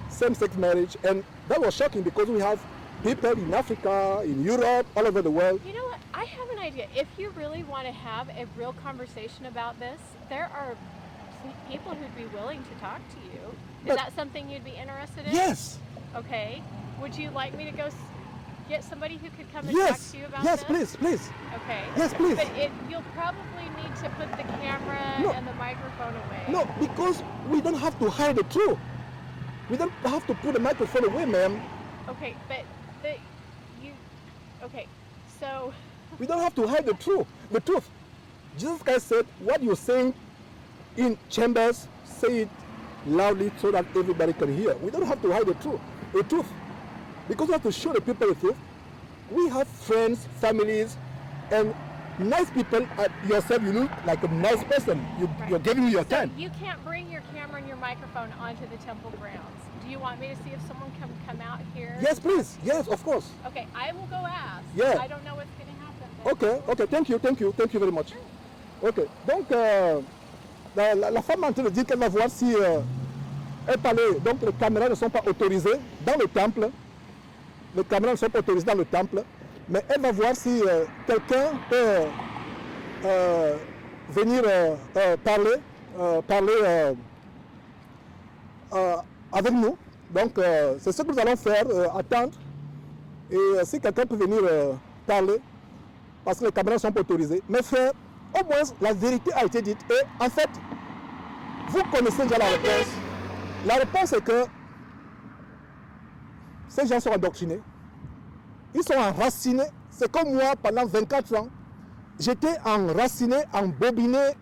same-sex marriage, and that was shocking because we have people in Africa, in Europe, all over the world. You know what? I have an idea. If you really want to have a real conversation about this, there are people who'd be willing to talk to you. Is that something you'd be interested in? Yes. Okay. Would you like me to go get somebody who could come and talk to you about yes, this? please. Okay. Yes, please. But you'll probably need to put the camera and the microphone away. No, because we don't have to hide the truth. We don't have to put the microphone away, ma'am. Okay, but okay, so. We don't have to hide the truth. The truth. Jesus Christ said, what you're saying in chambers, say it loudly so that everybody can hear. We don't have to hide the truth. Because we have to show the people the truth. We have friends, families, and nice people. Yourself, you look like a nice person. You're giving me your time. You can't bring your camera and your microphone onto the temple grounds. Do you want me to see if someone can come out here? Yes, please. Yes, of course. Okay, I will go ask. Yeah. I don't know what's going to happen. Okay, thank you very much. Ok, donc la femme est en train de dire qu'elle va voir si elle parlait, donc les caméras ne sont pas autorisées dans le temple. Les caméras ne sont pas autorisées dans le temple, mais elle va voir si quelqu'un peut venir parler avec nous. Donc c'est ce que nous allons faire, attendre. Et si quelqu'un peut venir parler, parce que les caméras ne sont pas autorisées. Mes frères, au moins la vérité a été dite. Et en fait, vous connaissez déjà la réponse. La réponse est que ces gens sont endoctrinés. Ils sont enracinés. C'est comme moi, pendant 24 ans, j'étais enraciné, embobiné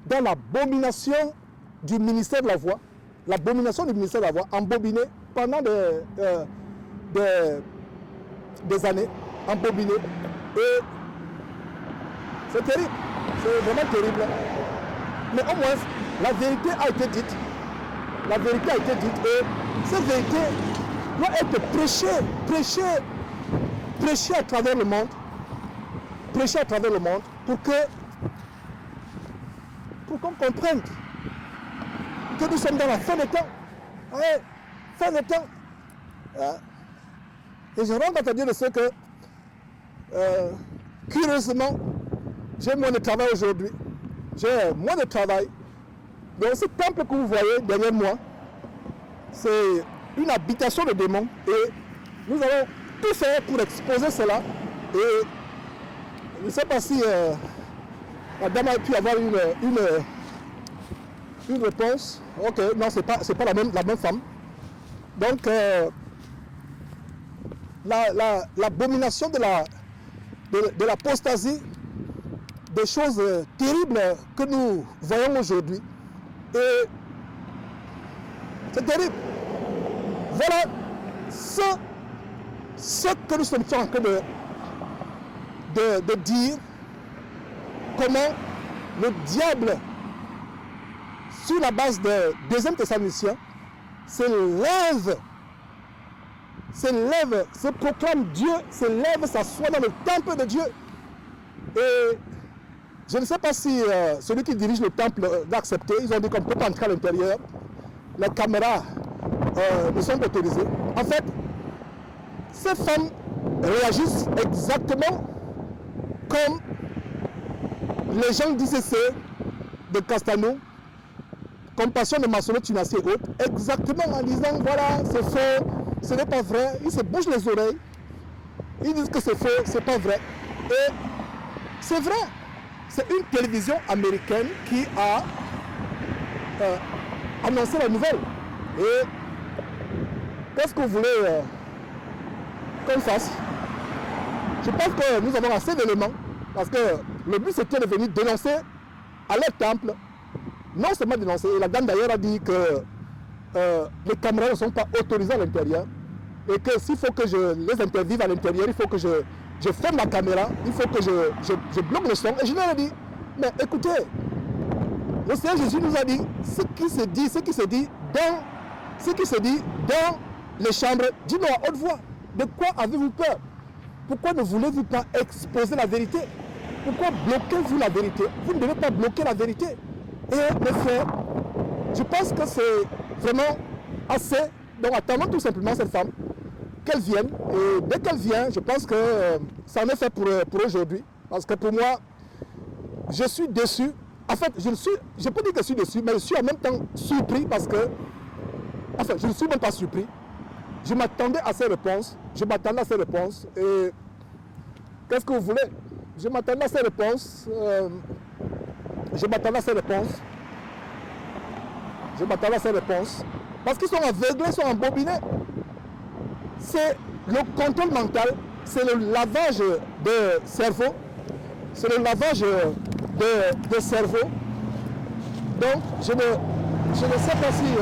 dans l'abomination du ministère de la Voix. L'abomination du ministère de la Voix, embobiné pendant des années, embobiné. Et c'est terrible, c'est vraiment terrible. Mais au moins, la vérité a été dite. La vérité a été dite et cette vérité doit être prêchée à travers le monde. Prêchée à travers le monde pour qu'on comprenne que nous sommes dans la fin des temps. Ouais, fin des temps. Et je rentre à dire de ce que, curieusement, j'ai moins de travail aujourd'hui. J'ai moins de travail. Donc ce temple que vous voyez derrière moi, c'est une habitation de démons. Et nous allons tout faire pour exposer cela. Et je ne sais pas si la dame a pu avoir une réponse. Ok, non, c'est pas la même femme. Donc, l'abomination de l'apostasie des choses terribles que nous voyons aujourd'hui. Et c'est terrible. Voilà ce que nous sommes en train de dire, comment le diable, sur la base de 2 Thessaloniciens, s'élève, se proclame Dieu, s'élève, s'assoit dans le temple de Dieu. Et je ne sais pas si celui qui dirige le temple l'a accepté. Ils ont dit qu'on ne peut pas entrer à l'intérieur. Les caméras ne sont pas autorisées. En fait, ces femmes réagissent exactement comme les gens d'ICC, de Castano, Compassion de Massonneau, Tunassi et autres, exactement en disant voilà, c'est faux, ce n'est pas vrai. Ils se bougent les oreilles, ils disent que c'est faux, c'est pas vrai. Et c'est vrai, c'est une télévision américaine qui a annoncé la nouvelle. Et qu'est-ce que vous voulez qu'on fasse? Je pense que nous avons assez d'éléments, parce que le but c'était de venir dénoncer à leur temple, non seulement dénoncer, et la dame d'ailleurs a dit que les caméras ne sont pas autorisées à l'intérieur, et que s'il faut que je les intervive à l'intérieur, il faut que je ferme la caméra, il faut que je bloque le son. Et je leur ai dit, mais écoutez, le Seigneur Jésus nous a dit ce qui se dit dans les chambres, dis-nous à haute voix. De quoi avez-vous peur? Pourquoi ne voulez-vous pas exposer la vérité? Pourquoi bloquez-vous la vérité? Vous ne devez pas bloquer la vérité. Et mes frères, je pense que c'est vraiment assez. Donc attendons tout simplement cette femme, qu'elle vienne. Et dès qu'elle vient, je pense que ça en est fait pour aujourd'hui. Parce que pour moi, je suis déçu. En fait, je peux dire que je suis déçu, mais je suis en même temps surpris parce que, enfin, je ne suis même pas surpris. Je m'attendais à ces réponses. Et qu'est-ce que vous voulez? Je m'attendais à ces réponses. Parce qu'ils sont aveuglés, ils sont embobinés. C'est le contrôle mental, c'est le lavage de cerveau. Donc, je ne sais pas si...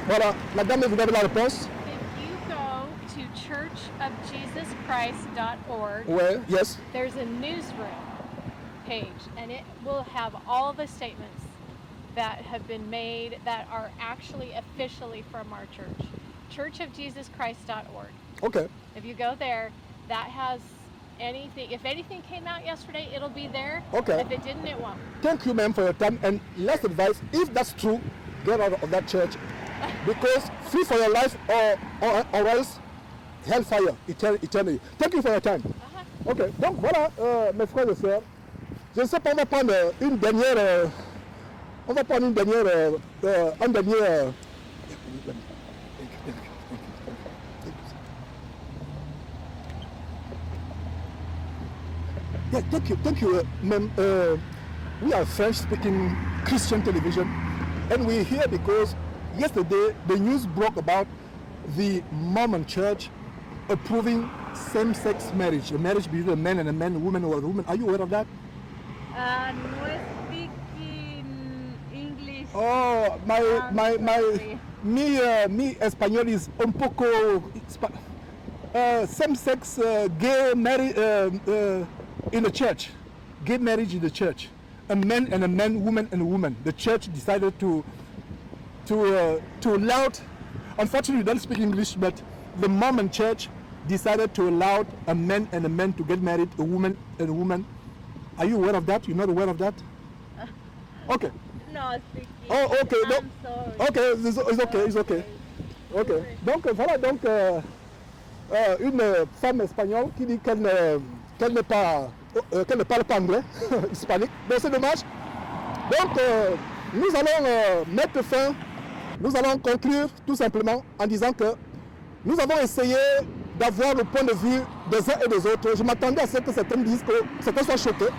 voilà, la dame vous donne la réponse. If you go to churchofjesuschrist.org, Ouais, yes. there's a newsroom page, and it will have all the statements that have been made that are actually officially from our church. churchofjesuschrist.org. Okay. If you go there, that has anything. If anything came out yesterday, it'll be there. Okay. If it didn't, it won't. Thank you, ma'am, for your time. And last advice, if that's true, get out of that church. Because flee for your life or else hellfire eternally. Thank you for your time. Ok, donc voilà, mes frères et sœurs. Je ne sais pas, on va prendre une dernière... Yeah, thank you, ma'am. We are French-speaking Christian television, and we're here because yesterday the news broke about the Mormon Church approving same-sex marriage, a marriage between a man and a man, a woman or a woman. Are you aware of that? No speak in English. Oh, mi español is un poco same-sex gay marriage in the church, gay marriage in the church, a man and a man, woman and a woman. The church decided to allow. Unfortunately, we don't speak English, but the Mormon Church decided to allow a man and a man to get married, a woman and a woman. Are you aware of that? You're not aware of that? Okay. No speak. Oh, okay. I'm sorry. Okay, it's okay. Ok. Donc voilà, donc une femme espagnole qui dit qu'elle ne parle pas anglais, hispanique. Donc c'est dommage. Donc nous allons mettre fin, nous allons conclure tout simplement en disant que nous avons essayé d'avoir le point de vue des uns et des autres. Je m'attendais à ce que certains disent que certains soient choqués.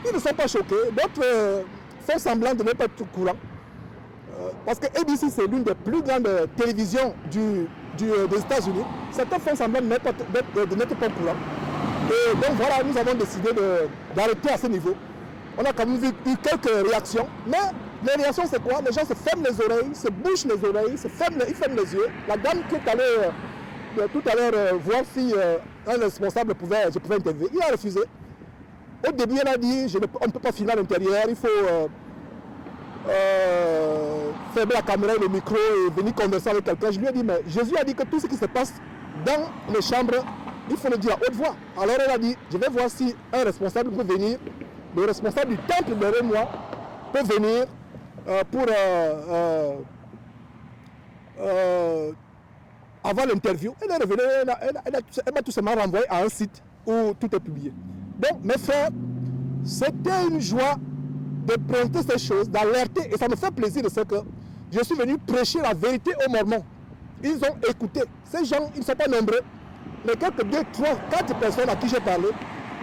Ils ne sont pas choqués. D'autres font semblant de ne pas être au courant. Parce que ABC, c'est l'une des plus grandes télévisions des États-Unis. Certains font semblant de n'être pas au courant. Et donc voilà, nous avons décidé d'arrêter à ce niveau. On a quand même eu quelques réactions, mais les réactions c'est quoi? Les gens se ferment les oreilles, se bouchent les oreilles, ils ferment les yeux. La dame qui est allée tout à l'heure voir si un responsable je pouvais intervenir, il a refusé. Au début, elle a dit, on ne peut pas filmer à l'intérieur, il faut fermer la caméra et le micro et venir converser avec quelqu'un. Je lui ai dit, mais Jésus a dit que tout ce qui se passe dans les chambres, il faut le dire à haute voix. Alors elle a dit, je vais voir si un responsable peut venir, le responsable du temple derrière moi peut venir pour avoir l'interview. Elle est revenue, elle m'a tout simplement renvoyé à un site où tout est publié. Donc mes frères, c'était une joie de présenter ces choses, d'alerter, et ça me fait plaisir de ce que je suis venu prêcher la vérité aux Mormons. Ils ont écouté. Ces gens, ils ne sont pas nombreux, mais quelques 2, 3, 4 personnes à qui j'ai parlé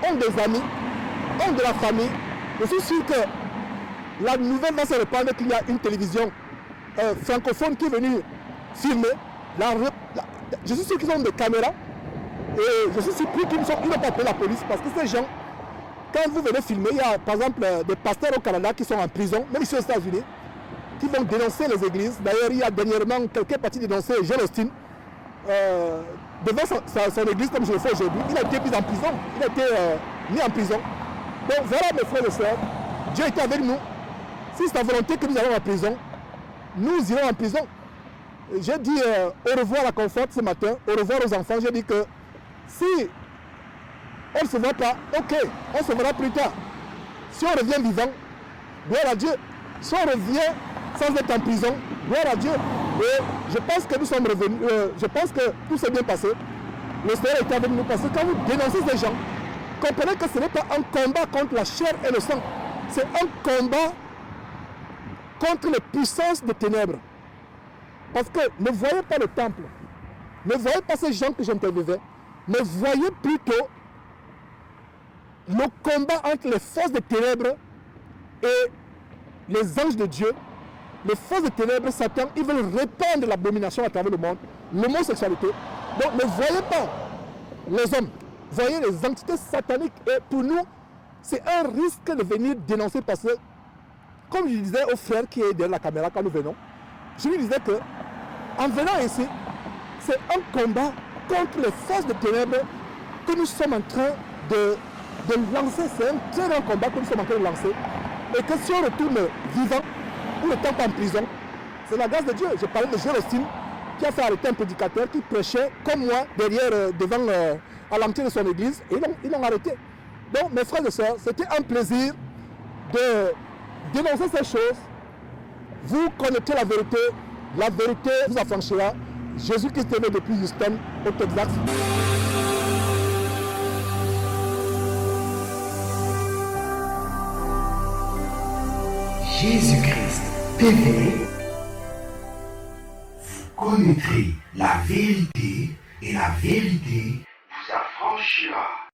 ont des amis, ont de la famille. Je suis sûr que la nouvelle va se répandre qu'il y a une télévision francophone qui est venue filmer. Je suis sûr qu'ils ont des caméras et je suis surpris qu'ils n'ont pas appelé la police parce que ces gens, quand vous venez filmer, il y a par exemple des pasteurs au Canada qui sont en prison, même ici aux États-Unis, qui vont dénoncer les églises. D'ailleurs, il y a dernièrement quelqu'un parti dénoncer Joel Osteen devant son église comme je le fais aujourd'hui. Il a été mis en prison. Il a été mis en prison. Donc voilà mes frères et sœurs, Dieu était avec nous. Si c'est sa volonté que nous allons en prison, nous irons en prison. J'ai dit au revoir à la Confort ce matin, au revoir aux enfants. J'ai dit que si on ne se voit pas, ok, on se verra plus tard. Si on revient vivant, gloire à Dieu. Si on revient sans être en prison, gloire à Dieu. Et je pense que nous sommes revenus, je pense que tout s'est bien passé. Le Seigneur est avec nous parce que quand vous dénoncez ces gens, comprenez que ce n'est pas un combat contre la chair et le sang. C'est un combat contre les puissances des ténèbres. Parce que ne voyez pas le temple, ne voyez pas ces gens que j'interviewais, mais voyez plutôt le combat entre les forces des ténèbres et les anges de Dieu. Les forces des ténèbres, Satan, ils veulent répandre l'abomination à travers le monde, l'homosexualité. Donc ne voyez pas les hommes, voyez les entités sataniques. Et pour nous, c'est un risque de venir dénoncer parce que, comme je disais au frère qui est derrière la caméra quand nous venons, je lui disais que, en venant ici, c'est un combat contre les forces de ténèbres que nous sommes en train de lancer. C'est un très grand combat que nous sommes en train de lancer. Et que si on retourne vivant, ou le temps en prison, c'est la grâce de Dieu. Je parlais de Joel Osteen qui a fait arrêter un prédicateur qui prêchait comme moi derrière, à l'entrée de son église, et ils l'ont arrêté. Donc mes frères et sœurs, c'était un plaisir de dénoncer ces choses. Vous connaissez la vérité vous affranchira. Jésus-Christ est né depuis Houston, au Texas. Jésus-Christ TV, vous connaîtrez la vérité et la vérité vous affranchira.